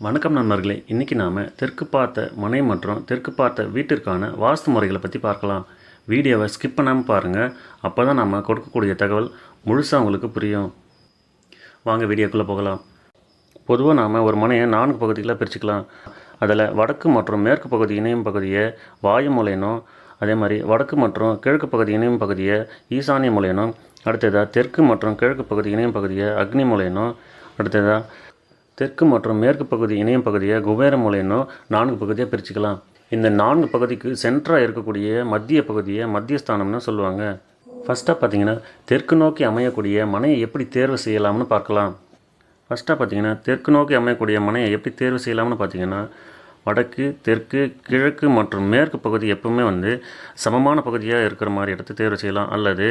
வணக்கம் நண்பர்களே, இன்றைக்கி நாம் தெற்கு பார்த்த மனை மற்றும் தெற்கு பார்த்த வீட்டிற்கான வாஸ்து முறைகளை பற்றி பார்க்கலாம். வீடியோவை ஸ்கிப் பண்ணாமல் பாருங்கள். அப்போ தான் நம்ம கொடுக்கக்கூடிய தகவல் முழுசாக உங்களுக்கு புரியும். வாங்க வீடியோக்குள்ளே போகலாம். பொதுவாக நாம் ஒரு மனையை 4 பகுதிகளாக பிரிச்சுக்கலாம். அதில் வடக்கு மற்றும் மேற்கு பகுதி இணையும் பகுதியை வாயு மூலையனும், அதே மாதிரி வடக்கு மற்றும் கிழக்கு பகுதி இணையும் பகுதியை ஈசானிய மூலையனும், அடுத்ததாக தெற்கு மற்றும் கிழக்கு பகுதி இணையும் பகுதியை அக்னி மூலையனும், அடுத்ததாக தெற்கு மற்றும் மேற்கு பகுதி இணையம் பகுதியை குபேர மூலையனும் 4 பகுதியாக பிரிச்சுக்கலாம். இந்த 4 பகுதிக்கு சென்டராக இருக்கக்கூடிய மத்திய பகுதியை மத்தியஸ்தானம்னு சொல்லுவாங்க. ஃபஸ்ட்டாக பார்த்தீங்கன்னா தெற்கு நோக்கி அமையக்கூடிய மனையை எப்படி தேர்வு செய்யலாம்னு பார்க்கலாம். ஃபஸ்ட்டாக பார்த்தீங்கன்னா தெற்கு நோக்கி அமையக்கூடிய மனையை எப்படி தேர்வு செய்யலாம்னு பார்த்தீங்கன்னா, வடக்கு, தெற்கு, கிழக்கு மற்றும் மேற்கு பகுதி எப்பவுமே சமமான பகுதியாக இருக்கிற மாதிரி இடத்த தேர்வு செய்யலாம். அல்லது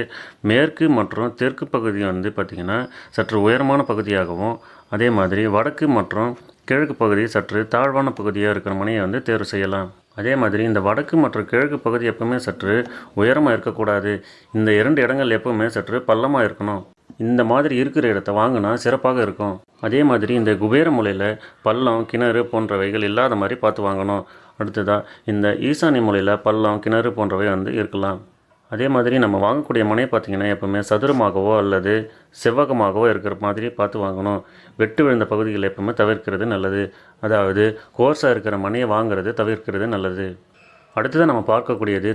மேற்கு மற்றும் தெற்கு பகுதி பார்த்திங்கன்னா சற்று உயரமான பகுதியாகவும், அதே மாதிரி வடக்கு மற்றும் கிழக்கு பகுதி சற்று தாழ்வான பகுதியாக இருக்கிற மனையை தேர்வு செய்யலாம். அதே மாதிரி இந்த வடக்கு மற்றும் கிழக்கு பகுதி எப்பவுமே சற்று உயரமாக இருக்கக்கூடாது. இந்த 2 இடங்கள் எப்பவுமே சற்று பள்ளமாக இருக்கணும். இந்த மாதிரி இருக்கிற இடத்த வாங்கினா சிறப்பாக இருக்கும். அதே மாதிரி இந்த குபேர மூலையில் பள்ளம், கிணறு போன்றவைகள் இல்லாத மாதிரி பார்த்து வாங்கணும். அடுத்ததாக இந்த ஈசானிய மூலையில் பள்ளம், கிணறு போன்றவை இருக்கலாம். அதே மாதிரி நம்ம வாங்கக்கூடிய மனை பார்த்திங்கன்னா எப்பவுமே சதுரமாகவோ அல்லது செவ்வகமாகவோ இருக்கிற மாதிரி பார்த்து வாங்கணும். வெட்டு விழுந்த பகுதிகள் எப்பவுமே தவிர்க்கிறது நல்லது. அதாவது கோர்ஸாக இருக்கிற மனையை வாங்குறது தவிர்க்கிறது நல்லது. அடுத்ததாக நம்ம பார்க்கக்கூடியது